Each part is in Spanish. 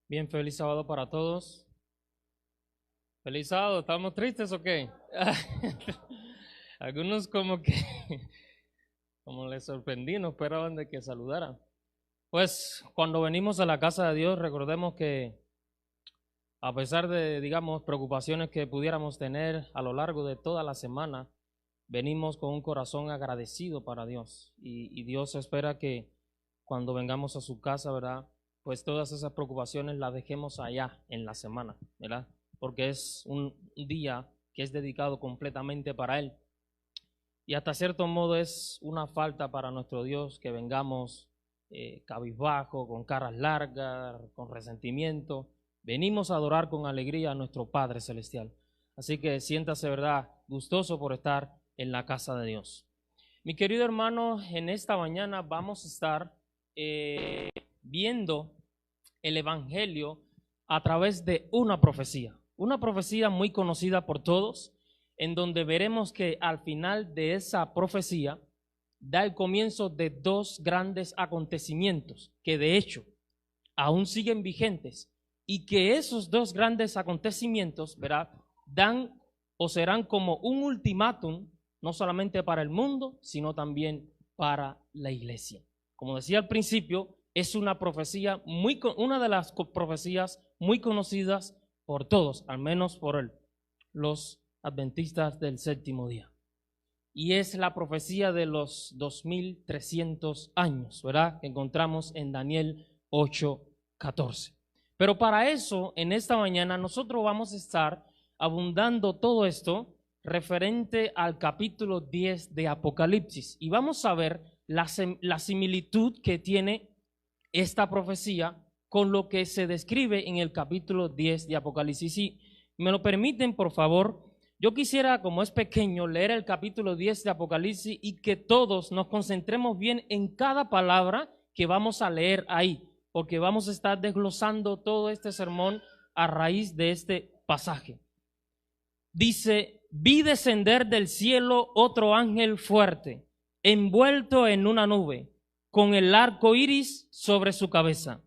Bien, feliz sábado para todos. Feliz sábado, ¿estamos tristes o qué? Algunos como que, como les sorprendí, no esperaban de que saludaran. Pues cuando venimos a la casa de Dios, recordemos que a pesar de, digamos, preocupaciones que pudiéramos tener a lo largo de toda la semana, venimos con un corazón agradecido para Dios. Y Dios espera que cuando vengamos a su casa, ¿verdad? Pues todas esas preocupaciones las dejemos allá en la semana, ¿verdad? Porque es un día que es dedicado completamente para Él. Y hasta cierto modo es una falta para nuestro Dios que vengamos cabizbajo, con caras largas, con resentimiento. Venimos a adorar con alegría a nuestro Padre Celestial. Así que siéntase, ¿verdad?, gustoso por estar en la casa de Dios. Mi querido hermano, en esta mañana vamos a estar viendo el Evangelio a través de una profecía muy conocida por todos, en donde veremos que al final de esa profecía da el comienzo de dos grandes acontecimientos que de hecho aún siguen vigentes y que esos dos grandes acontecimientos, ¿verdad?, dan o serán como un ultimátum no solamente para el mundo, sino también para la iglesia. Como decía al principio, es una profecía una de las profecías muy conocidas por todos, al menos por los adventistas del séptimo día. Y es la profecía de los 2300 años, ¿verdad?, que encontramos en Daniel 8:14. Pero para eso, en esta mañana, nosotros vamos a estar abundando todo esto referente al capítulo 10 de Apocalipsis. Y vamos a ver la similitud que tiene esta profecía con lo que se describe en el capítulo 10 de Apocalipsis. Si me lo permiten, por favor, yo quisiera, como es pequeño, leer el capítulo 10 de Apocalipsis y que todos nos concentremos bien en cada palabra que vamos a leer ahí, porque vamos a estar desglosando todo este sermón a raíz de este pasaje. Dice: vi descender del cielo otro ángel fuerte, envuelto en una nube, con el arco iris sobre su cabeza.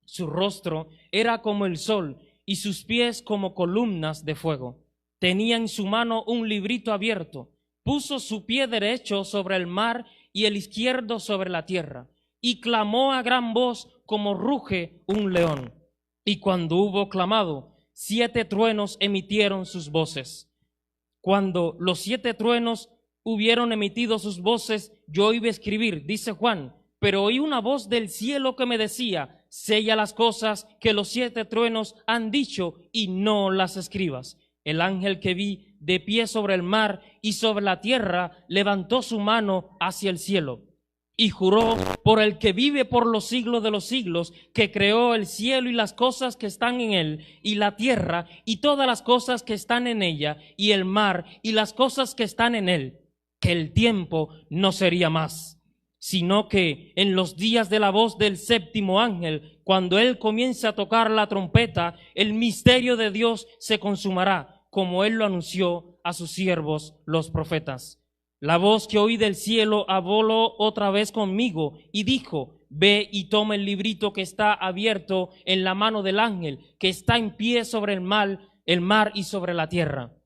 Su rostro era como el sol y sus pies como columnas de fuego. Tenía en su mano un librito abierto. Puso su pie derecho sobre el mar y el izquierdo sobre la tierra, y clamó a gran voz como ruge un león. Y cuando hubo clamado, 7 truenos emitieron sus voces. Cuando los 7 truenos hubieron emitido sus voces, yo iba a escribir, dice Juan, pero oí una voz del cielo que me decía: sella las cosas que los 7 truenos han dicho y no las escribas. El ángel que vi de pie sobre el mar y sobre la tierra levantó su mano hacia el cielo y juró por el que vive por los siglos de los siglos, que creó el cielo y las cosas que están en él, y la tierra y todas las cosas que están en ella, y el mar y las cosas que están en él, que el tiempo no sería más, sino que en los días de la voz del séptimo ángel, cuando él comience a tocar la trompeta, el misterio de Dios se consumará, como él lo anunció a sus siervos los profetas. La voz que oí del cielo habló otra vez conmigo y dijo: ve y toma el librito que está abierto en la mano del ángel que está en pie sobre el mar y sobre la tierra.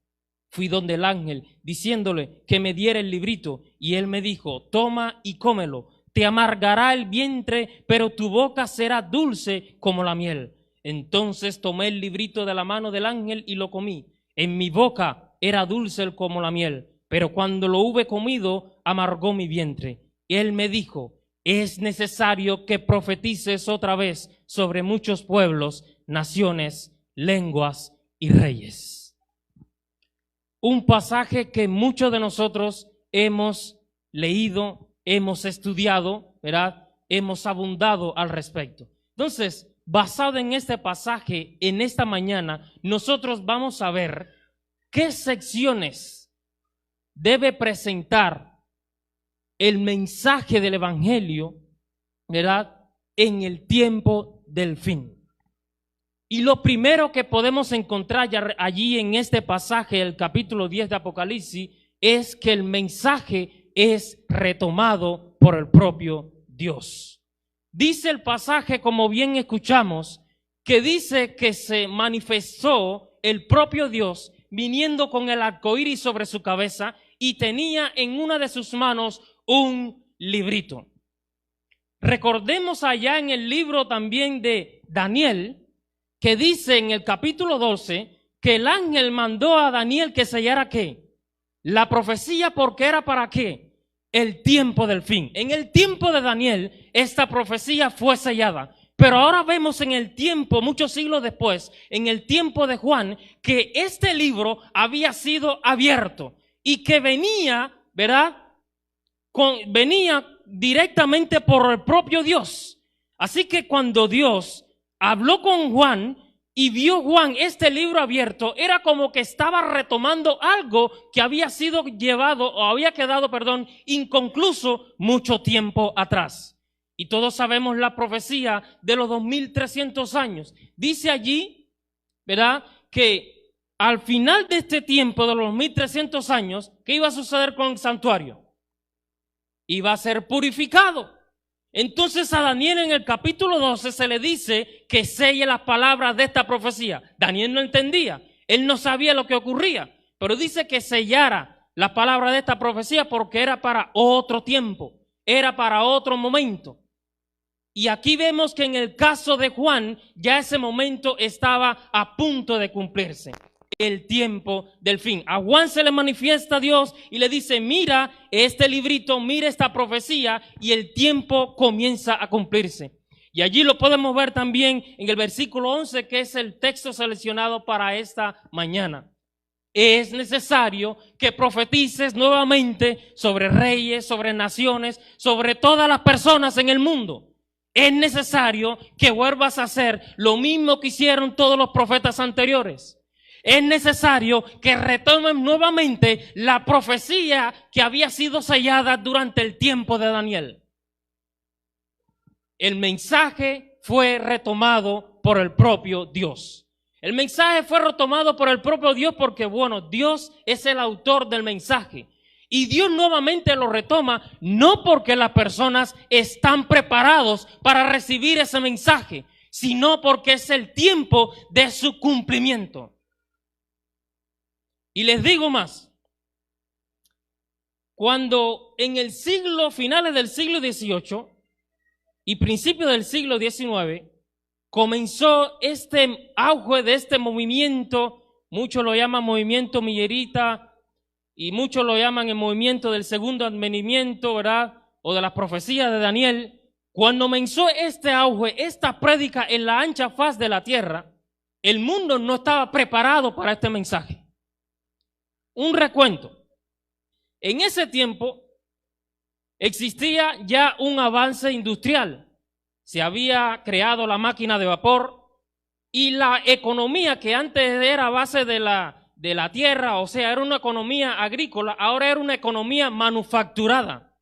Fui donde el ángel, diciéndole que me diera el librito, y él me dijo: toma y cómelo, te amargará el vientre, pero tu boca será dulce como la miel. Entonces tomé el librito de la mano del ángel y lo comí. En mi boca era dulce como la miel, pero cuando lo hube comido, amargó mi vientre. Y él me dijo: es necesario que profetices otra vez sobre muchos pueblos, naciones, lenguas y reyes. Un pasaje que muchos de nosotros hemos leído, hemos estudiado, ¿verdad? Hemos abundado al respecto. Entonces, basado en este pasaje, en esta mañana, nosotros vamos a ver qué secciones debe presentar el mensaje del Evangelio, ¿verdad?, en el tiempo del fin. Y lo primero que podemos encontrar allí en este pasaje, el capítulo 10 de Apocalipsis, es que el mensaje es retomado por el propio Dios. Dice el pasaje, como bien escuchamos, que dice que se manifestó el propio Dios viniendo con el arco iris sobre su cabeza y tenía en una de sus manos un librito. Recordemos allá en el libro también de Daniel, que dice en el capítulo 12 que el ángel mandó a Daniel que sellara ¿qué? La profecía, porque era para ¿qué? El tiempo del fin. En el tiempo de Daniel, esta profecía fue sellada. Pero ahora vemos en el tiempo, muchos siglos después, en el tiempo de Juan, que este libro había sido abierto y que venía, ¿verdad? Venía directamente por el propio Dios. Así que cuando Dios habló con Juan y vio Juan este libro abierto, era como que estaba retomando algo que había sido quedado, inconcluso mucho tiempo atrás. Y todos sabemos la profecía de los 2300 años. Dice allí, ¿verdad?, que al final de este tiempo de los 2300 años, ¿qué iba a suceder con el santuario? Iba a ser purificado. Entonces a Daniel en el capítulo 12 se le dice que selle las palabras de esta profecía. Daniel no entendía, él no sabía lo que ocurría, pero dice que sellara la palabra de esta profecía porque era para otro tiempo, era para otro momento. Y aquí vemos que en el caso de Juan, ya ese momento estaba a punto de cumplirse. El tiempo del fin. A Juan se le manifiesta Dios y le dice, mira este librito, mira esta profecía, y el tiempo comienza a cumplirse. Y allí lo podemos ver también en el versículo 11, que es el texto seleccionado para esta mañana. Es necesario que profetices nuevamente sobre reyes, sobre naciones, sobre todas las personas en el mundo. Es necesario que vuelvas a hacer lo mismo que hicieron todos los profetas anteriores. Es necesario que retomen nuevamente la profecía que había sido sellada durante el tiempo de Daniel. El mensaje fue retomado por el propio Dios. El mensaje fue retomado por el propio Dios porque, bueno, Dios es el autor del mensaje. Y Dios nuevamente lo retoma, no porque las personas están preparados para recibir ese mensaje, sino porque es el tiempo de su cumplimiento. Y les digo más, cuando en el finales del siglo XVIII y principios del siglo XIX, comenzó este auge de este movimiento, muchos lo llaman movimiento millerita y muchos lo llaman el movimiento del segundo advenimiento, ¿verdad? O de las profecías de Daniel. Cuando comenzó este auge, esta prédica en la ancha faz de la tierra, el mundo no estaba preparado para este mensaje. Un recuento. En ese tiempo existía ya un avance industrial. Se había creado la máquina de vapor y la economía que antes era a base de la tierra, o sea, era una economía agrícola, ahora era una economía manufacturada.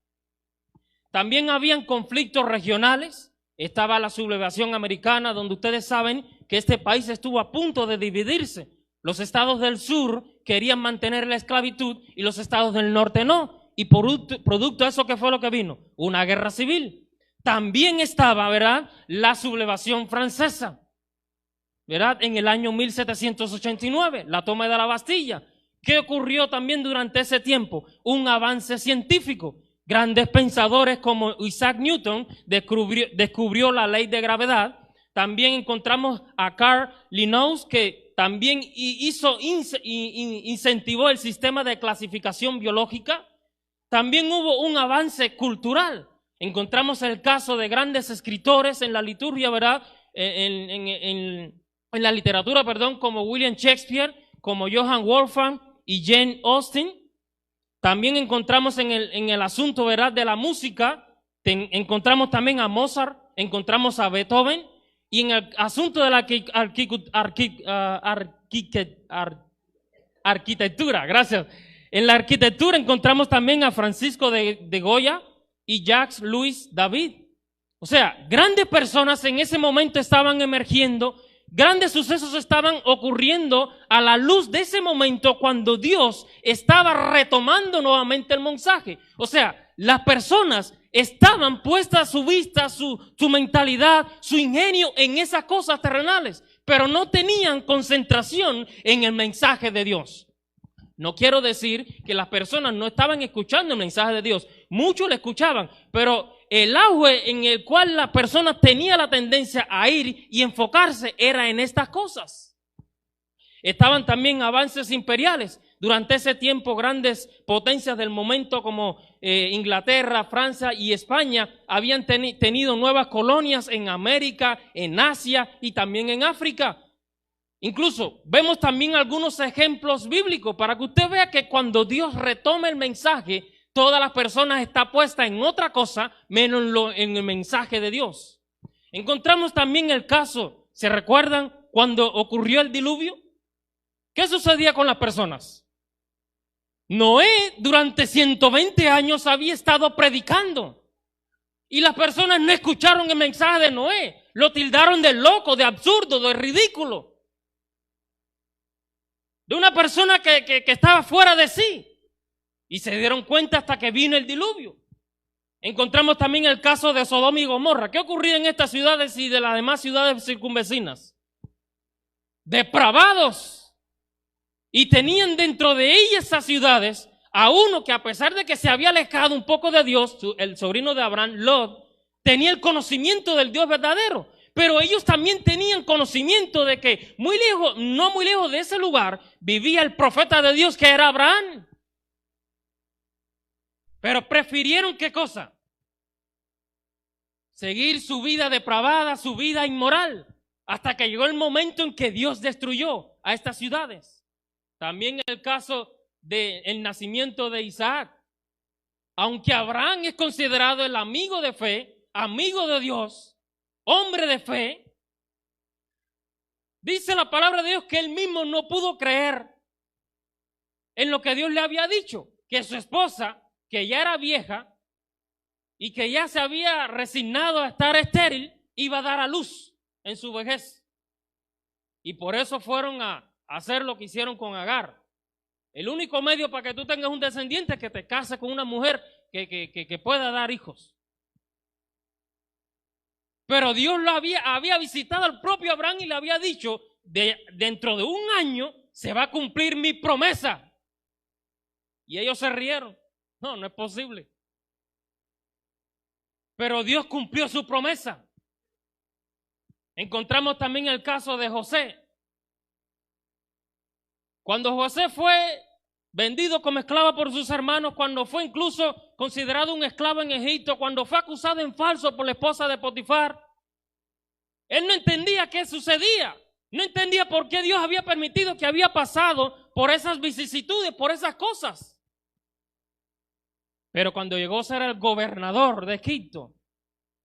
También habían conflictos regionales. Estaba la sublevación americana, donde ustedes saben que este país estuvo a punto de dividirse. Los estados del sur querían mantener la esclavitud y los estados del norte no. Y producto de eso, ¿qué fue lo que vino? Una guerra civil. También estaba, ¿verdad?, la sublevación francesa, ¿verdad?, en el año 1789, la toma de la Bastilla. ¿Qué ocurrió también durante ese tiempo? Un avance científico. Grandes pensadores como Isaac Newton descubrió la ley de gravedad. También encontramos a Carl Linnaeus, que también incentivó el sistema de clasificación biológica. También hubo un avance cultural. Encontramos el caso de grandes escritores en la liturgia, ¿verdad?, en la literatura, como William Shakespeare, como Johann Wolfgang y Jane Austen. También encontramos en el asunto, ¿verdad?, de la música, encontramos también a Mozart, encontramos a Beethoven. Y en el asunto de la arquitectura, gracias. En la arquitectura encontramos también a Francisco de Goya y Jacques Louis David. O sea, grandes personas en ese momento estaban emergiendo, grandes sucesos estaban ocurriendo a la luz de ese momento cuando Dios estaba retomando nuevamente el mensaje. O sea, las personas estaban puestas su vista, su mentalidad, su ingenio en esas cosas terrenales, pero no tenían concentración en el mensaje de Dios. No quiero decir que las personas no estaban escuchando el mensaje de Dios. Muchos lo escuchaban, pero el auge en el cual la persona tenía la tendencia a ir y enfocarse era en estas cosas. Estaban también avances imperiales. Durante ese tiempo, grandes potencias del momento como Inglaterra, Francia y España habían tenido nuevas colonias en América, en Asia y también en África. Incluso vemos también algunos ejemplos bíblicos para que usted vea que cuando Dios retoma el mensaje, todas las personas están puestas en otra cosa menos en el mensaje de Dios. Encontramos también el caso, ¿se recuerdan cuando ocurrió el diluvio? ¿Qué sucedía con las personas? Noé durante 120 años había estado predicando y las personas no escucharon el mensaje de Noé, lo tildaron de loco, de absurdo, de ridículo. De una persona que estaba fuera de sí. Y se dieron cuenta hasta que vino el diluvio. Encontramos también el caso de Sodoma y Gomorra. ¿Qué ocurría en estas ciudades y de las demás ciudades circunvecinas? Depravados. Y tenían dentro de ellas esas ciudades a uno que, a pesar de que se había alejado un poco de Dios, el sobrino de Abraham, Lot, tenía el conocimiento del Dios verdadero. Pero ellos también tenían conocimiento de que muy lejos, no muy lejos de ese lugar, vivía el profeta de Dios que era Abraham. Pero prefirieron, ¿qué cosa? Seguir su vida depravada, su vida inmoral, hasta que llegó el momento en que Dios destruyó a estas ciudades. También el caso del nacimiento de Isaac. Aunque Abraham es considerado el amigo de fe, amigo de Dios, hombre de fe, dice la palabra de Dios que él mismo no pudo creer en lo que Dios le había dicho, que su esposa, que ya era vieja y que ya se había resignado a estar estéril, iba a dar a luz en su vejez. Y por eso fueron a hacer lo que hicieron con Agar. El único medio para que tú tengas un descendiente es que te cases con una mujer que pueda dar hijos. Pero Dios lo había visitado al propio Abraham y le había dicho, dentro de un año se va a cumplir mi promesa. Y ellos se rieron. No, no es posible. Pero Dios cumplió su promesa. Encontramos también el caso de José. Cuando José fue vendido como esclavo por sus hermanos, cuando fue incluso considerado un esclavo en Egipto, cuando fue acusado en falso por la esposa de Potifar, él no entendía qué sucedía, no entendía por qué Dios había permitido que había pasado por esas vicisitudes, por esas cosas. Pero cuando llegó a ser el gobernador de Egipto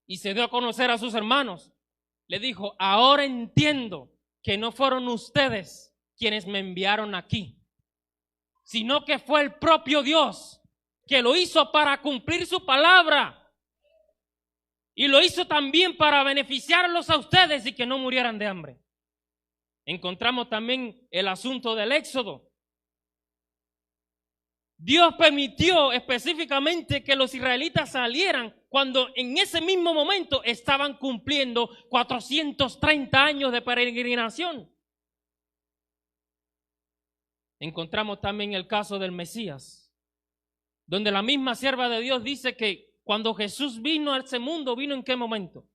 y se dio a conocer a sus hermanos, le dijo, ahora entiendo que no fueron ustedes quienes me enviaron aquí, sino que fue el propio Dios que lo hizo para cumplir su palabra y lo hizo también para beneficiarlos a ustedes y que no murieran de hambre. Encontramos también el asunto del Éxodo. Dios permitió específicamente que los israelitas salieran cuando en ese mismo momento estaban cumpliendo 430 años de peregrinación. Encontramos también el caso del Mesías, donde la misma sierva de Dios dice que cuando Jesús vino a este mundo, ¿vino en qué momento?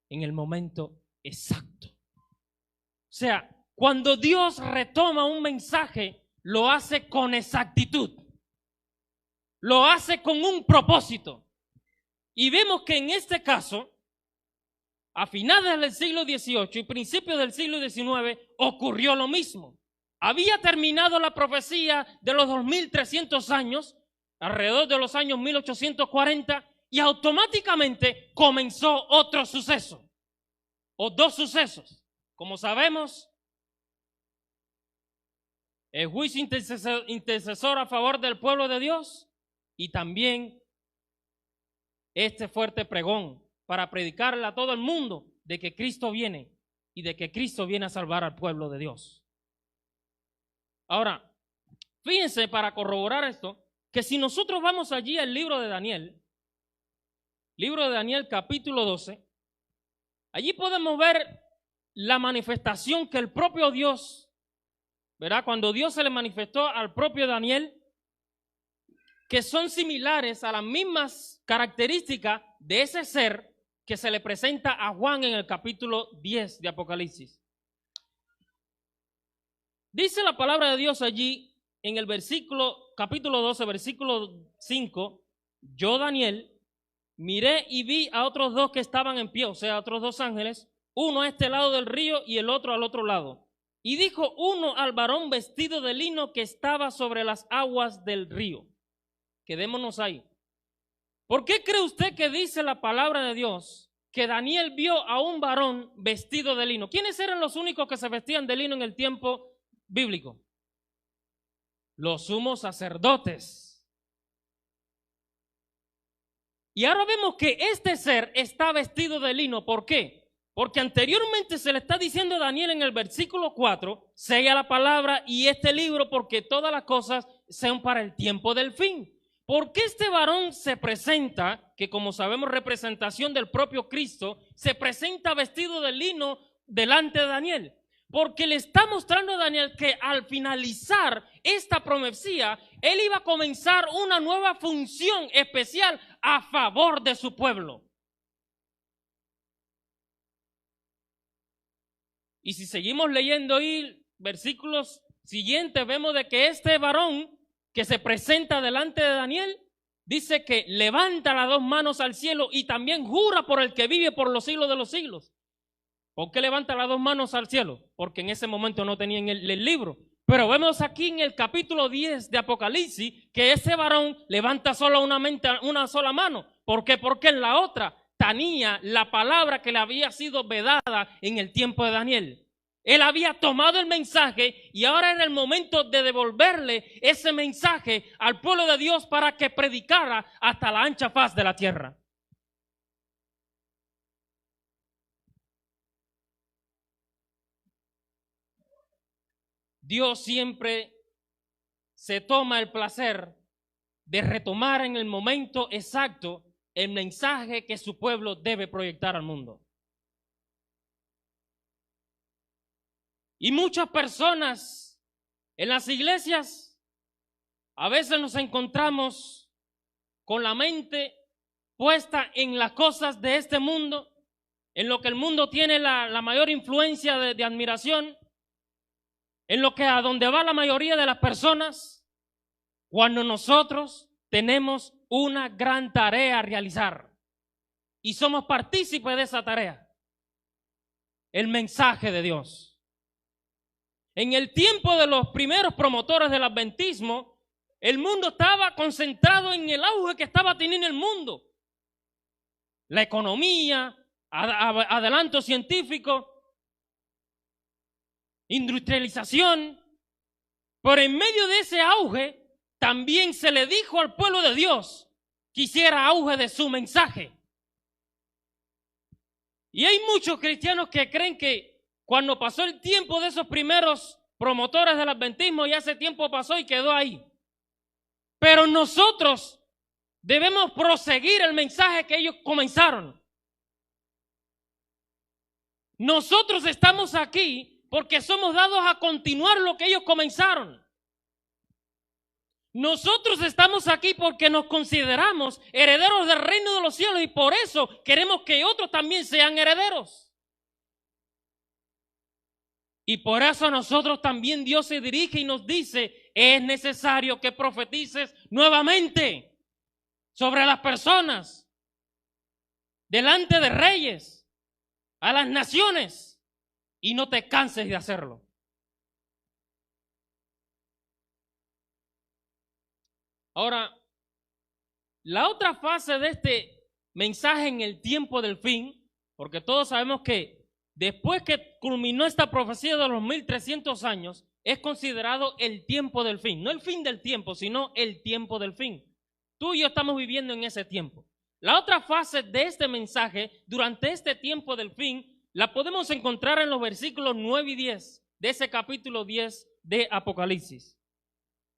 En el momento exacto. O sea, cuando Dios retoma un mensaje, lo hace con exactitud. Lo hace con un propósito. Y vemos que en este caso, a finales del siglo XVIII y principios del siglo XIX, ocurrió lo mismo. Había terminado la profecía de los 2300 años, alrededor de los años 1840, y automáticamente comenzó otro suceso, o dos sucesos. Como sabemos, el juicio intercesor a favor del pueblo de Dios y también este fuerte pregón para predicarle a todo el mundo de que Cristo viene y de que Cristo viene a salvar al pueblo de Dios. Ahora, fíjense para corroborar esto, que si nosotros vamos allí al libro de Daniel, libro de Daniel capítulo 12, allí podemos ver la manifestación que el propio Dios, ¿verdad? Cuando Dios se le manifestó al propio Daniel, que son similares a las mismas características de ese ser que se le presenta a Juan en el capítulo 10 de Apocalipsis. Dice la palabra de Dios allí en el capítulo 12, versículo 5, yo, Daniel, miré y vi a otros dos que estaban en pie, o sea, otros dos ángeles, uno a este lado del río y el otro al otro lado. Y dijo uno al varón vestido de lino que estaba sobre las aguas del río. Quedémonos ahí. ¿Por qué cree usted que dice la palabra de Dios que Daniel vio a un varón vestido de lino? ¿Quiénes eran los únicos que se vestían de lino en el tiempo bíblico? Los sumos sacerdotes. Y ahora vemos que este ser está vestido de lino. ¿Por qué? Porque anteriormente se le está diciendo a Daniel en el versículo 4, sella la palabra y este libro porque todas las cosas sean para el tiempo del fin. ¿Por qué este varón se presenta, que como sabemos representación del propio Cristo, se presenta vestido de lino delante de Daniel? Porque le está mostrando a Daniel que al finalizar esta profecía, él iba a comenzar una nueva función especial a favor de su pueblo. Y si seguimos leyendo ahí versículos siguientes, vemos de que este varón que se presenta delante de Daniel, dice que levanta las dos manos al cielo y también jura por el que vive por los siglos de los siglos. ¿Por qué levanta las dos manos al cielo? Porque en ese momento no tenían el libro. Pero vemos aquí en el capítulo 10 de Apocalipsis que ese varón levanta solo una sola mano. ¿Por qué? Porque en la otra tenía la palabra que le había sido vedada en el tiempo de Daniel. Él había tomado el mensaje y ahora era el momento de devolverle ese mensaje al pueblo de Dios para que predicara hasta la ancha faz de la tierra. Dios siempre se toma el placer de retomar en el momento exacto el mensaje que su pueblo debe proyectar al mundo. Y muchas personas en las iglesias a veces nos encontramos con la mente puesta en las cosas de este mundo, en lo que el mundo tiene la mayor influencia de admiración, en lo que a donde va la mayoría de las personas, cuando nosotros tenemos una gran tarea a realizar y somos partícipes de esa tarea, el mensaje de Dios. En el tiempo de los primeros promotores del adventismo, el mundo estaba concentrado en el auge que estaba teniendo el mundo. La economía, adelanto científico, industrialización. Pero en medio de ese auge, también se le dijo al pueblo de Dios que hiciera auge de su mensaje. Y hay muchos cristianos que creen que cuando pasó el tiempo de esos primeros promotores del adventismo, ya ese tiempo pasó y quedó ahí. Pero nosotros debemos proseguir el mensaje que ellos comenzaron. Nosotros estamos aquí porque somos dados a continuar lo que ellos comenzaron. Nosotros estamos aquí porque nos consideramos herederos del reino de los cielos y por eso queremos que otros también sean herederos. Y por eso a nosotros también Dios se dirige y nos dice, es necesario que profetices nuevamente sobre las personas, delante de reyes, a las naciones, y no te canses de hacerlo. Ahora, la otra fase de este mensaje en el tiempo del fin, porque todos sabemos que después que culminó esta profecía de los 1300 años, es considerado el tiempo del fin. No el fin del tiempo, sino el tiempo del fin. Tú y yo estamos viviendo en ese tiempo. La otra fase de este mensaje, durante este tiempo del fin, la podemos encontrar en los versículos 9 y 10 de ese capítulo 10 de Apocalipsis.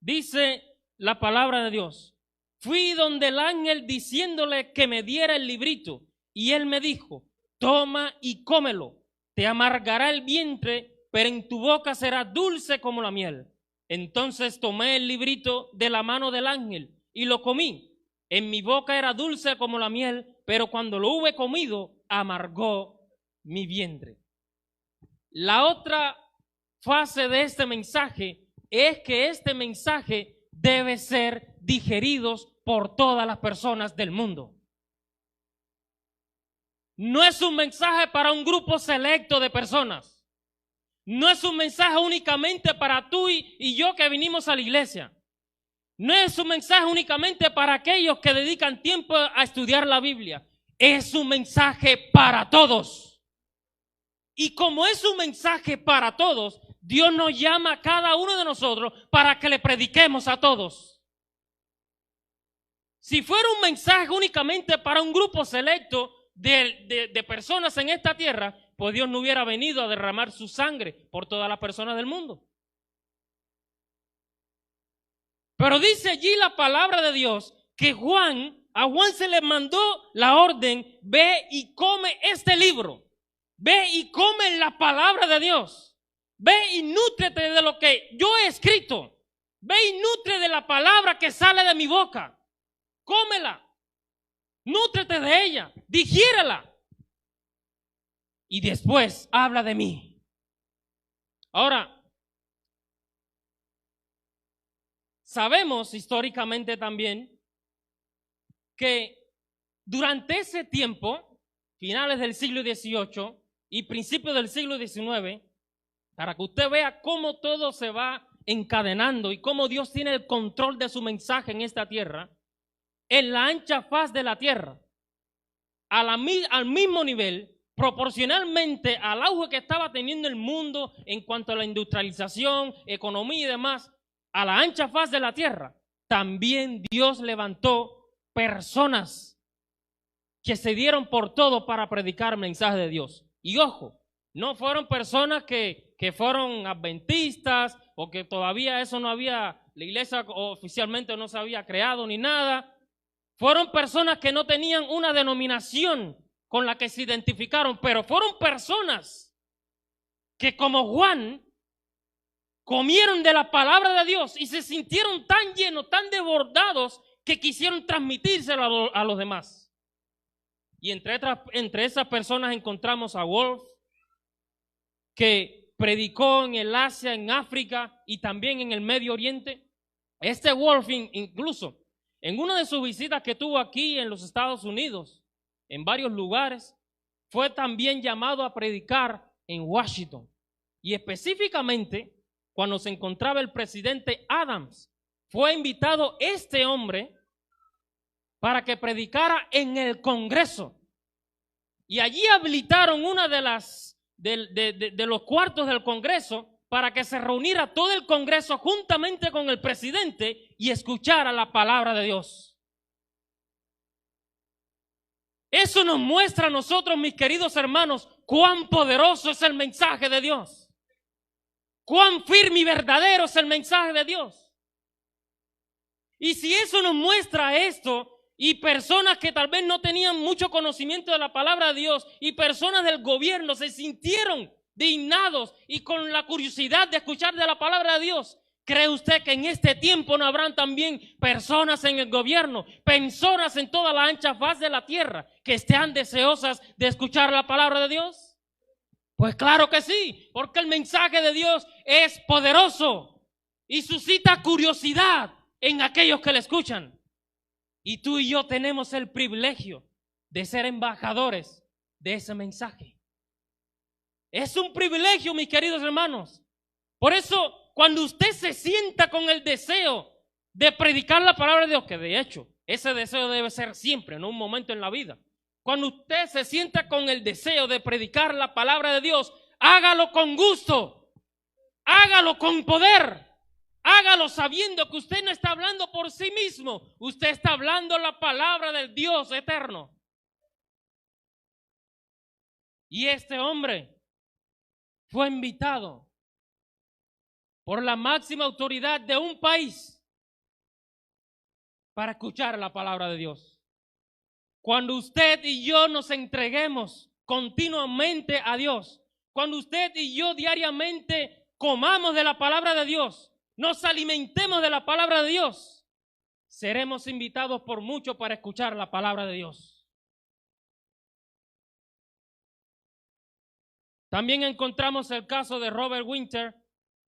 Dice la palabra de Dios: Fui donde el ángel diciéndole que me diera el librito, y él me dijo: toma y cómelo, te amargará el vientre, pero en tu boca será dulce como la miel. Entonces tomé el librito de la mano del ángel y lo comí. En mi boca era dulce como la miel, pero cuando lo hube comido, amargó mi vientre. La otra fase de este mensaje es que este mensaje debe ser digerido por todas las personas del mundo. No es un mensaje para un grupo selecto de personas. No es un mensaje únicamente para tú y yo que vinimos a la iglesia. No es un mensaje únicamente para aquellos que dedican tiempo a estudiar la Biblia. Es un mensaje para todos. Y como es un mensaje para todos, Dios nos llama a cada uno de nosotros para que le prediquemos a todos. Si fuera un mensaje únicamente para un grupo selecto de personas en esta tierra, pues Dios no hubiera venido a derramar su sangre por todas las personas del mundo. Pero dice allí la palabra de Dios que a Juan se le mandó la orden: ve y come este libro, ve y come la palabra de Dios, ve y nútrete de lo que yo he escrito, ve y nutre de la palabra que sale de mi boca, cómela, nútrete de ella, digiérela y después habla de mí. Ahora, sabemos históricamente también que durante ese tiempo, finales del siglo XVIII y principios del siglo XIX, para que usted vea cómo todo se va encadenando y cómo Dios tiene el control de su mensaje en esta tierra, en la ancha faz de la tierra, al mismo nivel, proporcionalmente al auge que estaba teniendo el mundo en cuanto a la industrialización, economía y demás, a la ancha faz de la tierra, también Dios levantó personas que se dieron por todo para predicar el mensaje de Dios. Y ojo, no fueron personas que fueron adventistas o que todavía eso no había, la iglesia oficialmente no se había creado ni nada. Fueron personas que no tenían una denominación con la que se identificaron, pero fueron personas que, como Juan, comieron de la palabra de Dios y se sintieron tan llenos, tan desbordados, que quisieron transmitírselo a los demás. Y entre esas personas encontramos a Wolf, que predicó en el Asia, en África y también en el Medio Oriente. Este Wolf incluso en una de sus visitas que tuvo aquí en los Estados Unidos, en varios lugares, fue también llamado a predicar en Washington. Y específicamente, cuando se encontraba el presidente Adams, fue invitado este hombre para que predicara en el Congreso. Y allí habilitaron una de los cuartos del Congreso para que se reuniera todo el Congreso juntamente con el presidente y escuchara la palabra de Dios. Eso nos muestra a nosotros, mis queridos hermanos, cuán poderoso es el mensaje de Dios. Cuán firme y verdadero es el mensaje de Dios. Y si eso nos muestra esto, y personas que tal vez no tenían mucho conocimiento de la palabra de Dios, y personas del gobierno se sintieron dignados y con la curiosidad de escuchar de la palabra de Dios, ¿cree usted que en este tiempo no habrán también personas en el gobierno, personas en toda la ancha faz de la tierra que estén deseosas de escuchar la palabra de Dios? Pues claro que sí, porque el mensaje de Dios es poderoso y suscita curiosidad en aquellos que le escuchan. Y tú y yo tenemos el privilegio de ser embajadores de ese mensaje. Es un privilegio, mis queridos hermanos. Por eso, cuando usted se sienta con el deseo de predicar la palabra de Dios, que de hecho, ese deseo debe ser siempre, no un momento en la vida. Cuando usted se sienta con el deseo de predicar la palabra de Dios, hágalo con gusto, hágalo con poder, hágalo sabiendo que usted no está hablando por sí mismo, usted está hablando la palabra del Dios eterno. Y este hombre fue invitado por la máxima autoridad de un país para escuchar la palabra de Dios. Cuando usted y yo nos entreguemos continuamente a Dios, cuando usted y yo diariamente comamos de la palabra de Dios, nos alimentemos de la palabra de Dios, seremos invitados por muchos para escuchar la palabra de Dios. También encontramos el caso de Robert Winter,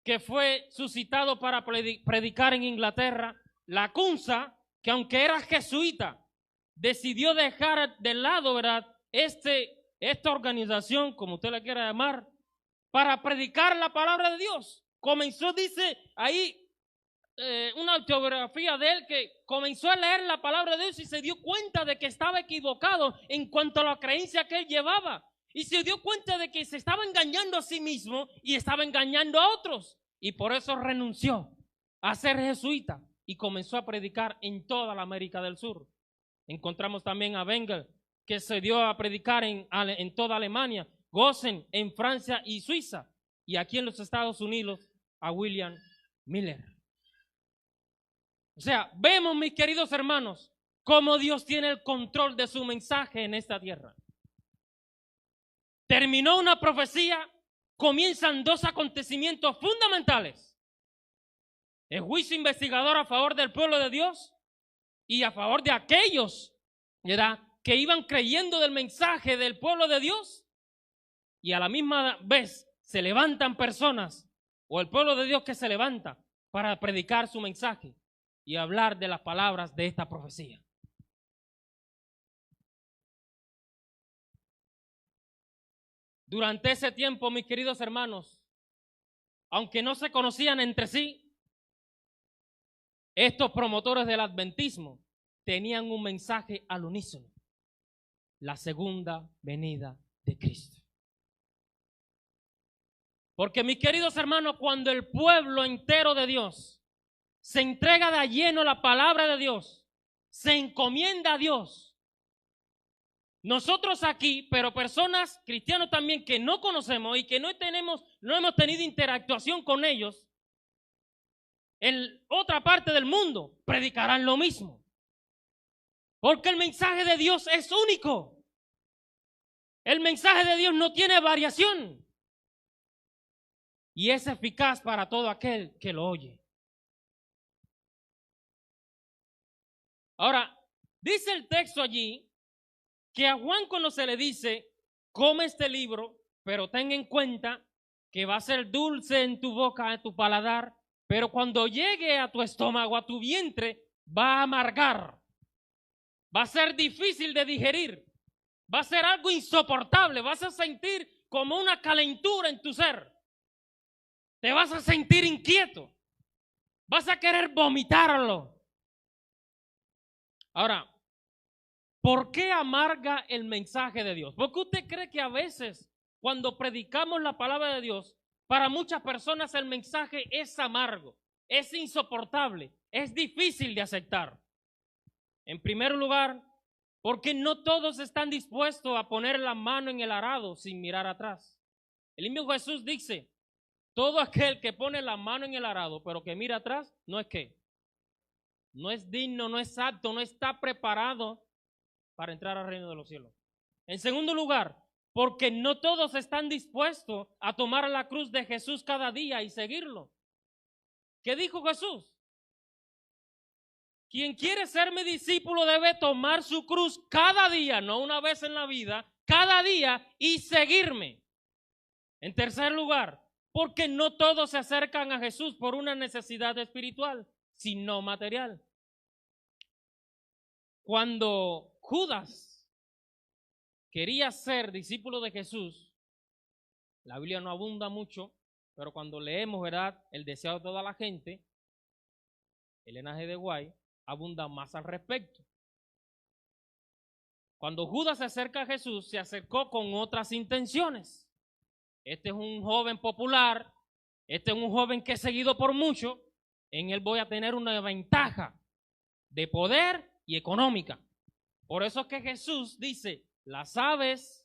que fue suscitado para predicar en Inglaterra. Lacunza, que aunque era jesuita, decidió dejar de lado, ¿verdad?, esta organización, como usted la quiera llamar, para predicar la palabra de Dios. Comenzó, dice ahí, una autobiografía de él, que comenzó a leer la palabra de Dios y se dio cuenta de que estaba equivocado en cuanto a la creencia que él llevaba. Y se dio cuenta de que se estaba engañando a sí mismo y estaba engañando a otros. Y por eso renunció a ser jesuita y comenzó a predicar en toda la América del Sur. Encontramos también a Wengel, que se dio a predicar en toda Alemania, Gossen en Francia y Suiza, y aquí en los Estados Unidos a William Miller. O sea, vemos, mis queridos hermanos, cómo Dios tiene el control de su mensaje en esta tierra. Terminó una profecía, comienzan dos acontecimientos fundamentales: el juicio investigador a favor del pueblo de Dios y a favor de aquellos, ¿verdad?, que iban creyendo del mensaje del pueblo de Dios, y a la misma vez se levantan personas, o el pueblo de Dios que se levanta para predicar su mensaje y hablar de las palabras de esta profecía. Durante ese tiempo, mis queridos hermanos, aunque no se conocían entre sí, estos promotores del adventismo tenían un mensaje al unísono: la segunda venida de Cristo. Porque, mis queridos hermanos, cuando el pueblo entero de Dios se entrega de lleno a la palabra de Dios, se encomienda a Dios, nosotros aquí, pero personas cristianos también que no conocemos y que no hemos tenido interactuación con ellos, en otra parte del mundo predicarán lo mismo. Porque el mensaje de Dios es único. El mensaje de Dios no tiene variación. Y es eficaz para todo aquel que lo oye. Ahora, dice el texto allí que a Juan, cuando se le dice: come este libro, pero ten en cuenta que va a ser dulce en tu boca, en tu paladar, pero cuando llegue a tu estómago, a tu vientre, va a amargar. Va a ser difícil de digerir. Va a ser algo insoportable. Vas a sentir como una calentura en tu ser. Te vas a sentir inquieto. Vas a querer vomitarlo. Ahora, ¿por qué amarga el mensaje de Dios? ¿Por qué usted cree que a veces, cuando predicamos la palabra de Dios, para muchas personas el mensaje es amargo, es insoportable, es difícil de aceptar? En primer lugar, porque no todos están dispuestos a poner la mano en el arado sin mirar atrás. El mismo Jesús dice: todo aquel que pone la mano en el arado pero que mira atrás, no es qué, no es digno, no es apto, no está preparado para entrar al reino de los cielos. En segundo lugar, porque no todos están dispuestos a tomar la cruz de Jesús cada día y seguirlo. ¿Qué dijo Jesús? Quien quiere ser mi discípulo debe tomar su cruz cada día, no una vez en la vida, cada día, y seguirme. En tercer lugar, porque no todos se acercan a Jesús por una necesidad espiritual, sino material. Cuando Judas quería ser discípulo de Jesús, la Biblia no abunda mucho, pero cuando leemos, ¿verdad?, el deseo de toda la gente, Elena G. de Guay abunda más al respecto. Cuando Judas se acerca a Jesús, se acercó con otras intenciones. Este es un joven popular, este es un joven que es seguido por muchos, en él voy a tener una ventaja de poder y económica. Por eso es que Jesús dice: las aves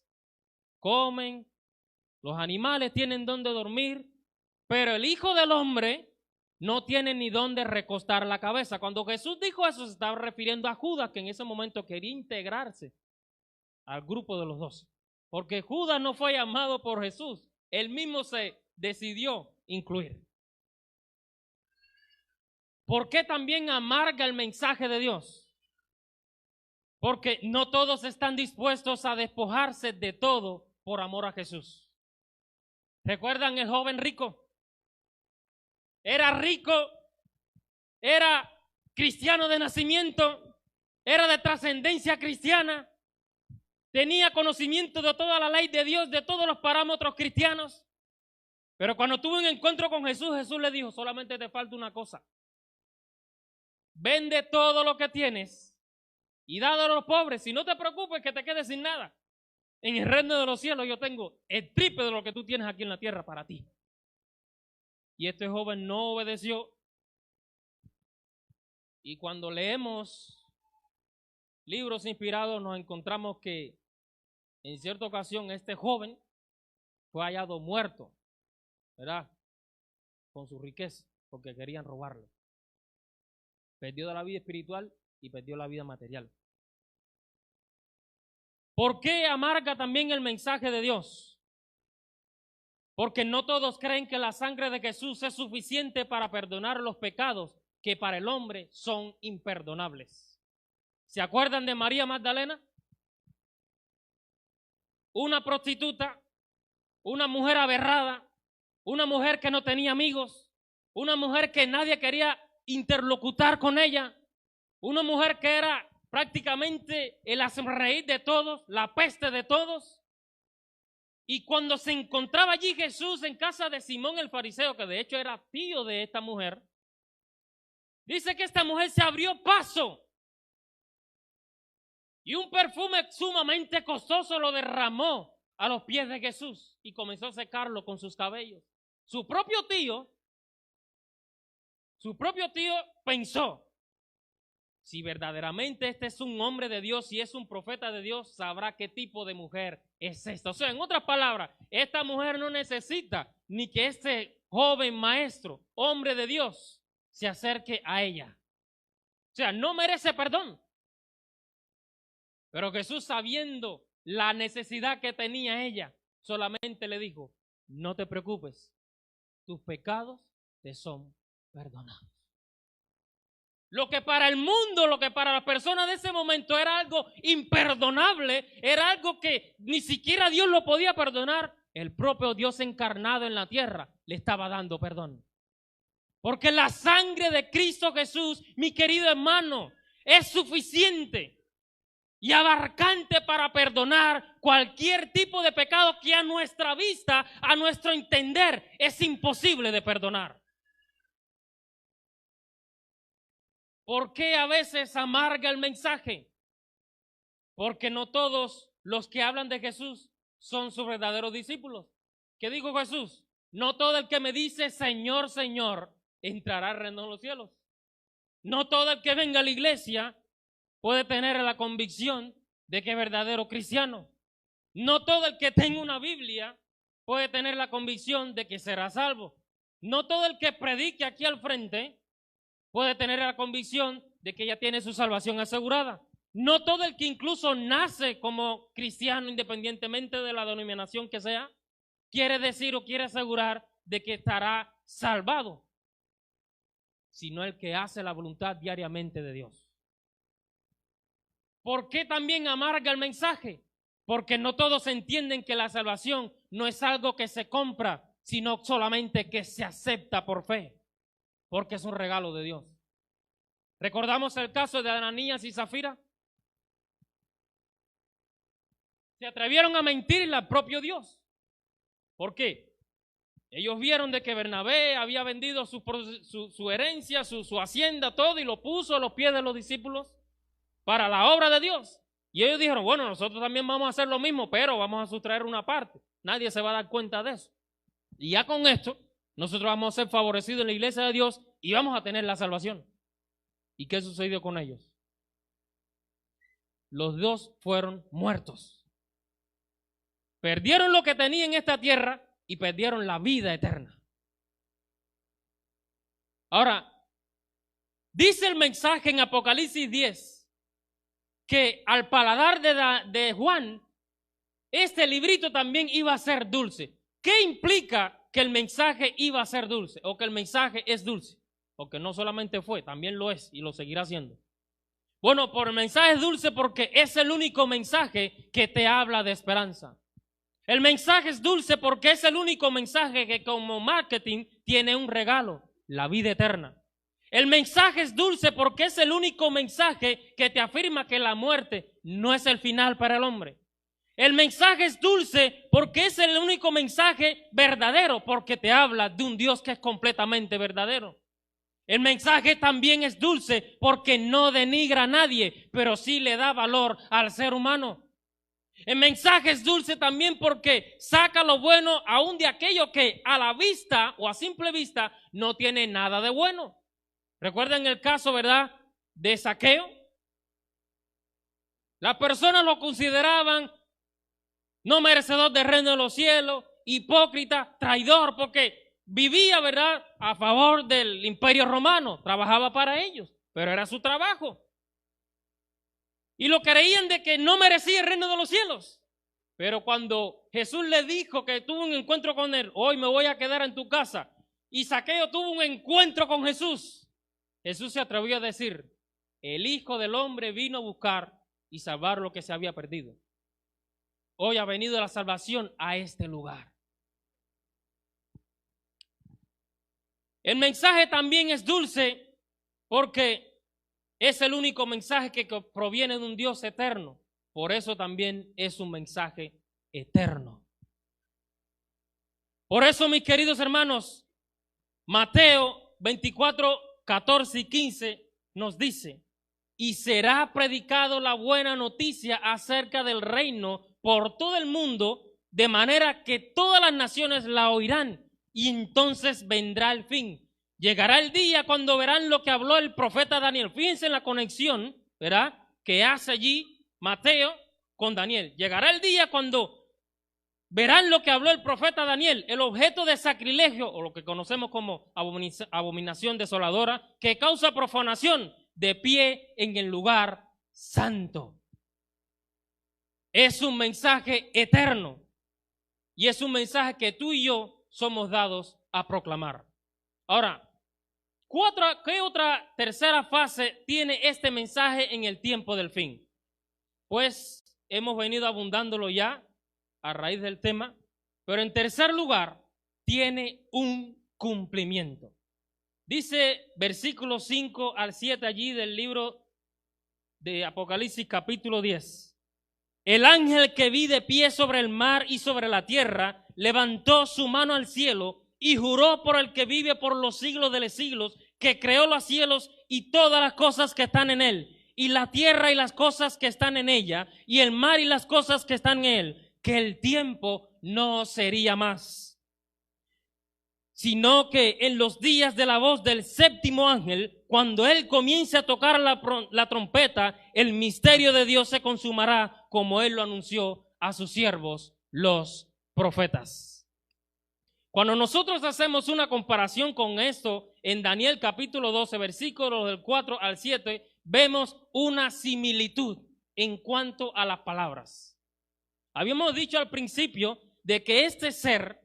comen, los animales tienen donde dormir, pero el Hijo del Hombre no tiene ni dónde recostar la cabeza. Cuando Jesús dijo eso, se estaba refiriendo a Judas, que en ese momento quería integrarse al grupo de los 12. Porque Judas no fue llamado por Jesús, él mismo se decidió incluir. ¿Por qué también amarga el mensaje de Dios? Porque no todos están dispuestos a despojarse de todo por amor a Jesús. ¿Recuerdan el joven rico? Era rico, era cristiano de nacimiento, era de trascendencia cristiana, tenía conocimiento de toda la ley de Dios, de todos los parámetros cristianos. Pero cuando tuvo un encuentro con Jesús, Jesús le dijo, solamente te falta una cosa. Vende todo lo que tienes y dalo a los pobres. Si no te preocupes que te quedes sin nada. En el reino de los cielos yo tengo el triple de lo que tú tienes aquí en la tierra para ti. Y este joven no obedeció. Y cuando leemos libros inspirados nos encontramos que en cierta ocasión este joven fue hallado muerto, ¿verdad? Con su riqueza, porque querían robarlo. Perdió la vida espiritual y perdió la vida material. ¿Por qué amarga también el mensaje de Dios? Porque no todos creen que la sangre de Jesús es suficiente para perdonar los pecados que para el hombre son imperdonables. ¿Se acuerdan de María Magdalena? Una prostituta, una mujer aberrada, una mujer que no tenía amigos, una mujer que nadie quería interlocutar con ella, una mujer que era prácticamente el hazmerreír de todos, la peste de todos. Y cuando se encontraba allí Jesús en casa de Simón el fariseo, que de hecho era tío de esta mujer, dice que esta mujer se abrió paso y un perfume sumamente costoso lo derramó a los pies de Jesús y comenzó a secarlo con sus cabellos. Su propio tío pensó, si verdaderamente este es un hombre de Dios, si es un profeta de Dios, sabrá qué tipo de mujer es esta. O sea, en otras palabras, esta mujer no necesita ni que este joven maestro, hombre de Dios, se acerque a ella. O sea, no merece perdón. Pero Jesús, sabiendo la necesidad que tenía ella, solamente le dijo, no te preocupes, tus pecados te son perdonados. Lo que para el mundo, lo que para las personas de ese momento era algo imperdonable, era algo que ni siquiera Dios lo podía perdonar, el propio Dios encarnado en la tierra le estaba dando perdón. Porque la sangre de Cristo Jesús, mi querido hermano, es suficiente y abarcante para perdonar cualquier tipo de pecado que a nuestra vista, a nuestro entender, es imposible de perdonar. ¿Por qué a veces amarga el mensaje? Porque no todos los que hablan de Jesús son sus verdaderos discípulos. ¿Qué dijo Jesús? No todo el que me dice Señor, Señor, entrará al reino de los cielos. No todo el que venga a la iglesia puede tener la convicción de que es verdadero cristiano. No todo el que tenga una Biblia puede tener la convicción de que será salvo. No todo el que predique aquí al frente puede tener la convicción de que ya tiene su salvación asegurada. No todo el que incluso nace como cristiano, independientemente de la denominación que sea, quiere decir o quiere asegurar de que estará salvado, sino el que hace la voluntad diariamente de Dios. ¿Por qué también amarga el mensaje? Porque no todos entienden que la salvación no es algo que se compra, sino solamente que se acepta por fe. Porque es un regalo de Dios. ¿Recordamos el caso de Ananías y Zafira? Se atrevieron a mentirle al propio Dios. ¿Por qué? Ellos vieron de que Bernabé había vendido su herencia, su hacienda, todo, y lo puso a los pies de los discípulos para la obra de Dios. Y ellos dijeron, bueno, nosotros también vamos a hacer lo mismo, pero vamos a sustraer una parte. Nadie se va a dar cuenta de eso. Y ya con esto, nosotros vamos a ser favorecidos en la iglesia de Dios y vamos a tener la salvación. ¿Y qué sucedió con ellos? Los dos fueron muertos. Perdieron lo que tenían en esta tierra y perdieron la vida eterna. Ahora, dice el mensaje en Apocalipsis 10 que al paladar de Juan, este librito también iba a ser dulce. ¿Qué implica que el mensaje iba a ser dulce o que el mensaje es dulce? Porque no solamente fue, también lo es y lo seguirá siendo. Bueno, por el mensaje es dulce porque es el único mensaje que te habla de esperanza. El mensaje es dulce porque es el único mensaje que como marketing tiene un regalo, la vida eterna. El mensaje es dulce porque es el único mensaje que te afirma que la muerte no es el final para el hombre. El mensaje es dulce porque es el único mensaje verdadero, porque te habla de un Dios que es completamente verdadero. El mensaje también es dulce porque no denigra a nadie, pero sí le da valor al ser humano. El mensaje es dulce también porque saca lo bueno aún de aquello que a la vista o a simple vista no tiene nada de bueno. ¿Recuerdan el caso, verdad, de Zaqueo? Las personas lo consideraban no merecedor del reino de los cielos, hipócrita, traidor, porque vivía, ¿verdad?, a favor del imperio romano, trabajaba para ellos, pero era su trabajo. Y lo creían de que no merecía el reino de los cielos. Pero cuando Jesús le dijo que tuvo un encuentro con él, hoy me voy a quedar en tu casa, y Zaqueo tuvo un encuentro con Jesús, Jesús se atrevió a decir, el Hijo del Hombre vino a buscar y salvar lo que se había perdido. Hoy ha venido la salvación a este lugar. El mensaje también es dulce porque es el único mensaje que proviene de un Dios eterno. Por eso también es un mensaje eterno. Por eso, mis queridos hermanos, Mateo 24, 14 y 15 nos dice, y será predicado la buena noticia acerca del reino por todo el mundo, de manera que todas las naciones la oirán, y entonces vendrá el fin. Llegará el día cuando verán lo que habló el profeta Daniel. Fíjense en la conexión, ¿verdad?, que hace allí Mateo con Daniel. Llegará el día cuando verán lo que habló el profeta Daniel, el objeto de sacrilegio, o lo que conocemos como abominación desoladora, que causa profanación, de pie en el lugar santo. Es un mensaje eterno y es un mensaje que tú y yo somos dados a proclamar. Ahora, ¿qué otra tercera fase tiene este mensaje en el tiempo del fin? Pues hemos venido abundándolo ya a raíz del tema, pero en tercer lugar tiene un cumplimiento. Dice versículos 5 al 7 allí del libro de Apocalipsis capítulo 10. El ángel que vi de pie sobre el mar y sobre la tierra levantó su mano al cielo y juró por el que vive por los siglos de los siglos, que creó los cielos y todas las cosas que están en él, y la tierra y las cosas que están en ella, y el mar y las cosas que están en él, que el tiempo no sería más, sino que en los días de la voz del séptimo ángel, cuando él comience a tocar la trompeta, el misterio de Dios se consumará, como él lo anunció a sus siervos, los profetas. Cuando nosotros hacemos una comparación con esto, en Daniel capítulo 12, versículos del 4 al 7, vemos una similitud en cuanto a las palabras. Habíamos dicho al principio de que este ser,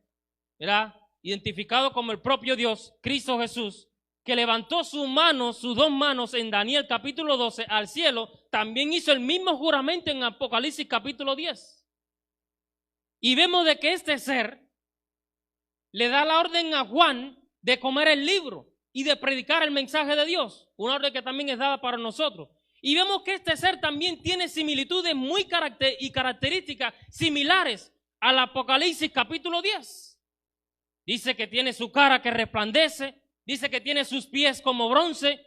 ¿verdad?, identificado como el propio Dios, Cristo Jesús, que levantó sus dos manos en Daniel capítulo 12 al cielo, también hizo el mismo juramento en Apocalipsis capítulo 10. Y vemos de que este ser le da la orden a Juan de comer el libro y de predicar el mensaje de Dios, una orden que también es dada para nosotros. Y vemos que este ser también tiene similitudes muy características similares al Apocalipsis capítulo 10. Dice que tiene su cara que resplandece, dice que tiene sus pies como bronce.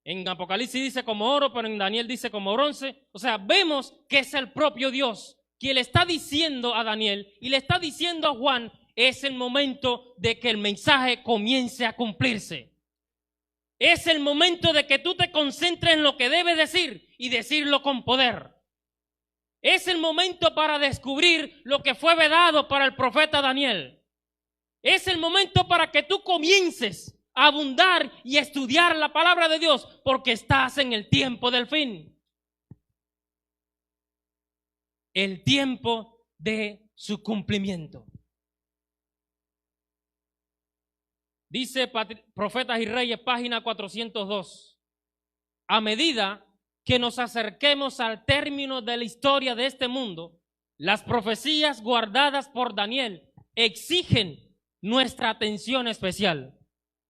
En Apocalipsis dice como oro, pero en Daniel dice como bronce. O sea, vemos que es el propio Dios quien le está diciendo a Daniel y le está diciendo a Juan, es el momento de que el mensaje comience a cumplirse. Es el momento de que tú te concentres en lo que debes decir y decirlo con poder. Es el momento para descubrir lo que fue vedado para el profeta Daniel. Es el momento para que tú comiences a abundar y estudiar la palabra de Dios, porque estás en el tiempo del fin. El tiempo de su cumplimiento. Dice Profetas y Reyes, página 402. A medida que nos acerquemos al término de la historia de este mundo, las profecías guardadas por Daniel exigen nuestra atención especial,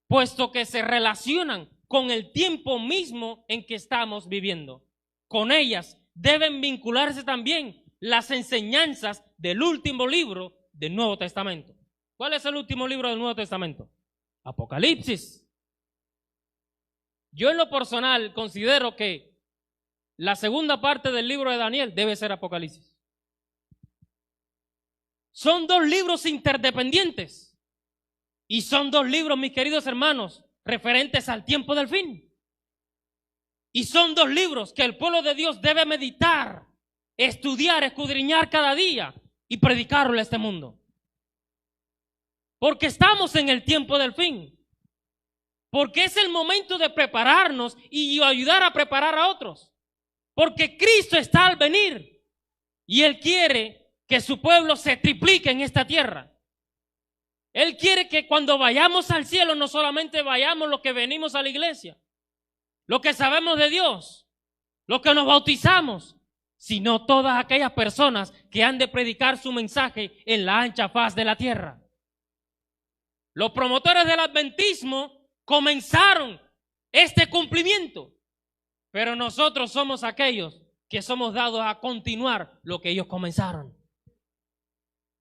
puesto que se relacionan con el tiempo mismo en que estamos viviendo. Con ellas deben vincularse también las enseñanzas del último libro del Nuevo Testamento. ¿Cuál es el último libro del Nuevo Testamento? Apocalipsis. Yo en lo personal considero que la segunda parte del libro de Daniel debe ser Apocalipsis. Son dos libros interdependientes. Y son dos libros, mis queridos hermanos, referentes al tiempo del fin. Y son dos libros que el pueblo de Dios debe meditar, estudiar, escudriñar cada día y predicarlo a este mundo. Porque estamos en el tiempo del fin. Porque es el momento de prepararnos y ayudar a preparar a otros. Porque Cristo está al venir y Él quiere que su pueblo se triplique en esta tierra. Él quiere que cuando vayamos al cielo no solamente vayamos los que venimos a la iglesia, los que sabemos de Dios, los que nos bautizamos, sino todas aquellas personas que han de predicar su mensaje en la ancha faz de la tierra. Los promotores del adventismo comenzaron este cumplimiento, pero nosotros somos aquellos que somos dados a continuar lo que ellos comenzaron.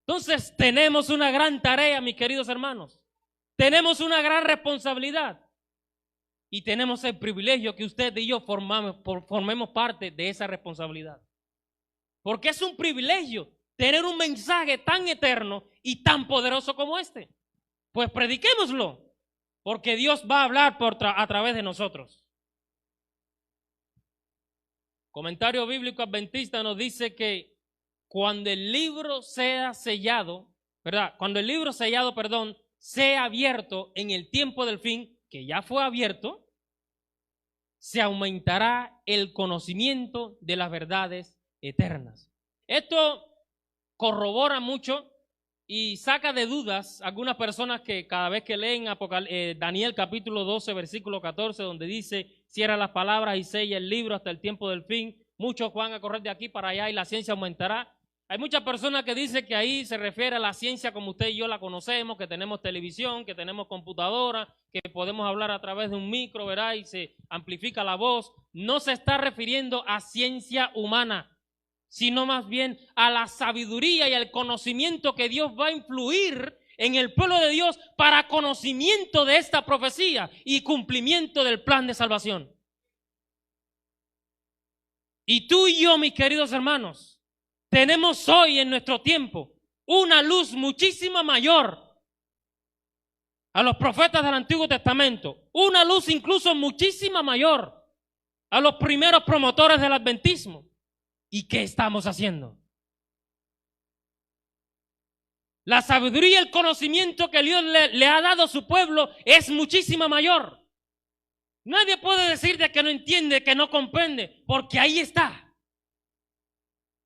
Entonces tenemos una gran tarea, mis queridos hermanos. Tenemos una gran responsabilidad. Y tenemos el privilegio que usted y yo formemos parte de esa responsabilidad. Porque es un privilegio tener un mensaje tan eterno y tan poderoso como este. Pues prediquémoslo, porque Dios va a hablar a través de nosotros. Comentario bíblico adventista nos dice que cuando el libro sea sellado, ¿verdad? Cuando el libro sellado, sea abierto en el tiempo del fin, que ya fue abierto, se aumentará el conocimiento de las verdades eternas. Esto corrobora mucho y saca de dudas a algunas personas que cada vez que leen Daniel capítulo 12, versículo 14, donde dice, cierra las palabras y sella el libro hasta el tiempo del fin, muchos van a correr de aquí para allá y la ciencia aumentará. Hay muchas personas que dicen que ahí se refiere a la ciencia como usted y yo la conocemos, que tenemos televisión, que tenemos computadora, que podemos hablar a través de un micro, ¿verdad? Y se amplifica la voz. No se está refiriendo a ciencia humana, sino más bien a la sabiduría y al conocimiento que Dios va a influir en el pueblo de Dios para conocimiento de esta profecía y cumplimiento del plan de salvación. Y tú y yo, mis queridos hermanos, tenemos hoy en nuestro tiempo una luz muchísimo mayor a los profetas del Antiguo Testamento, una luz incluso muchísimo mayor a los primeros promotores del adventismo. ¿Y qué estamos haciendo? La sabiduría y el conocimiento que Dios le ha dado a su pueblo es muchísimo mayor. Nadie puede decir de que no entiende, que no comprende, porque ahí está.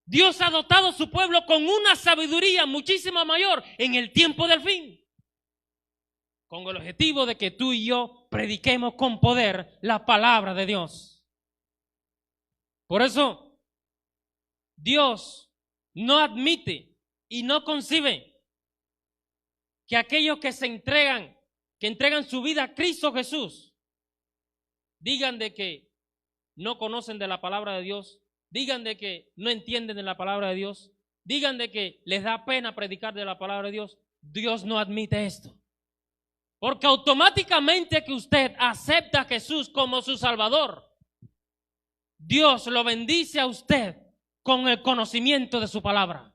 Dios ha dotado a su pueblo con una sabiduría muchísimo mayor en el tiempo del fin, con el objetivo de que tú y yo prediquemos con poder la palabra de Dios. Por eso, Dios no admite y no concibe que aquellos que entregan su vida a Cristo Jesús, digan de que no conocen de la palabra de Dios, digan de que no entienden de la palabra de Dios, digan de que les da pena predicar de la palabra de Dios. Dios no admite esto. Porque automáticamente que usted acepta a Jesús como su Salvador, Dios lo bendice a usted con el conocimiento de su palabra.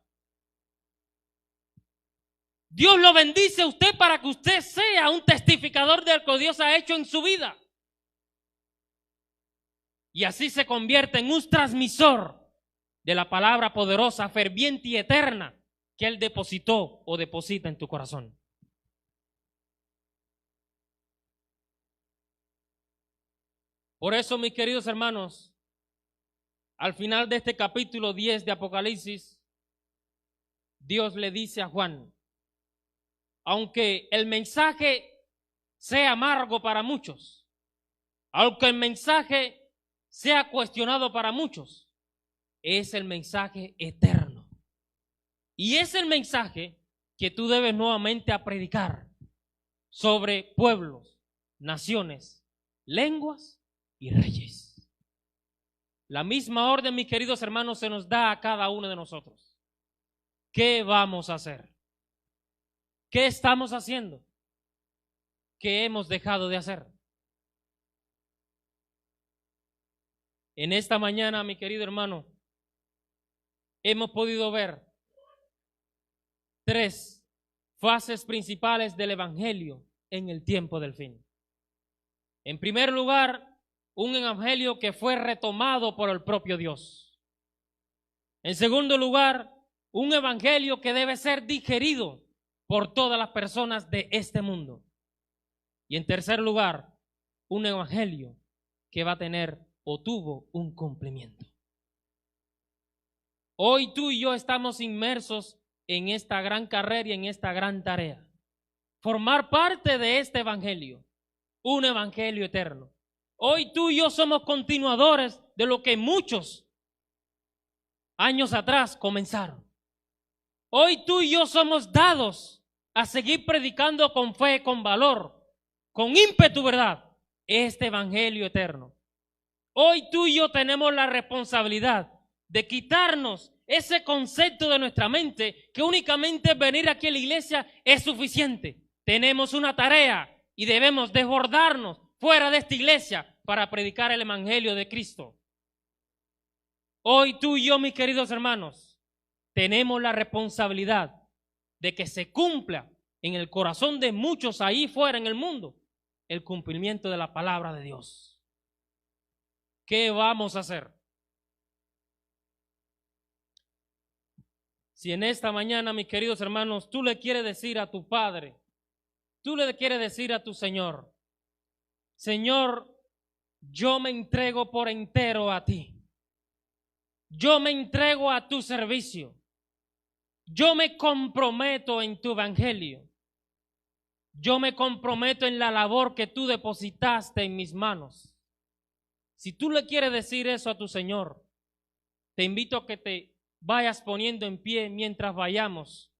Dios lo bendice a usted para que usted sea un testificador de lo que Dios ha hecho en su vida. Y así se convierte en un transmisor de la palabra poderosa, ferviente y eterna que Él depositó o deposita en tu corazón. Por eso, mis queridos hermanos, al final de este capítulo 10 de Apocalipsis, Dios le dice a Juan, aunque el mensaje sea amargo para muchos, aunque el mensaje sea cuestionado para muchos, es el mensaje eterno. Y es el mensaje que tú debes nuevamente a predicar sobre pueblos, naciones, lenguas y reyes. La misma orden, mis queridos hermanos, se nos da a cada uno de nosotros. ¿Qué vamos a hacer? ¿Qué estamos haciendo? ¿Qué hemos dejado de hacer? En esta mañana, mi querido hermano, hemos podido ver 3 fases principales del evangelio en el tiempo del fin. En primer lugar, un evangelio que fue retomado por el propio Dios. En segundo lugar, un evangelio que debe ser digerido por todas las personas de este mundo. Y en tercer lugar, un evangelio que va a tener o tuvo un cumplimiento. Hoy tú y yo estamos inmersos en esta gran carrera y en esta gran tarea. Formar parte de este evangelio, un evangelio eterno. Hoy tú y yo somos continuadores de lo que muchos años atrás comenzaron. Hoy tú y yo somos dados a seguir predicando con fe, con valor, con ímpetu, ¿verdad?, este evangelio eterno. Hoy tú y yo tenemos la responsabilidad de quitarnos ese concepto de nuestra mente que únicamente venir aquí a la iglesia es suficiente. Tenemos una tarea y debemos desbordarnos fuera de esta iglesia para predicar el evangelio de Cristo. Hoy tú y yo, mis queridos hermanos, tenemos la responsabilidad de que se cumpla en el corazón de muchos ahí fuera en el mundo el cumplimiento de la palabra de Dios. ¿Qué vamos a hacer? Si en esta mañana, mis queridos hermanos, tú le quieres decir a tu Padre, tú le quieres decir a tu Señor, Señor, yo me entrego por entero a ti. Yo me entrego a tu servicio. Yo me comprometo en tu evangelio. Yo me comprometo en la labor que tú depositaste en mis manos. Si tú le quieres decir eso a tu Señor, te invito a que te vayas poniendo en pie mientras vayamos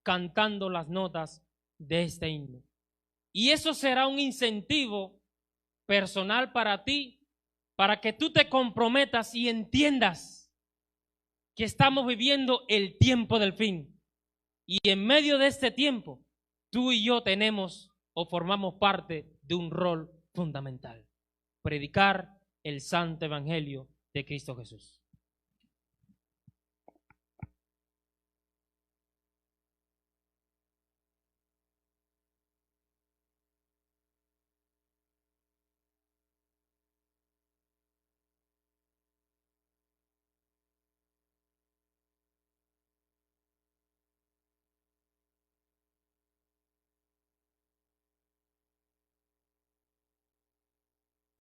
cantando las notas de este himno. Y eso será un incentivo personal para ti, para que tú te comprometas y entiendas que estamos viviendo el tiempo del fin. Y en medio de este tiempo, tú y yo tenemos o formamos parte de un rol fundamental: predicar el santo evangelio de Cristo Jesús.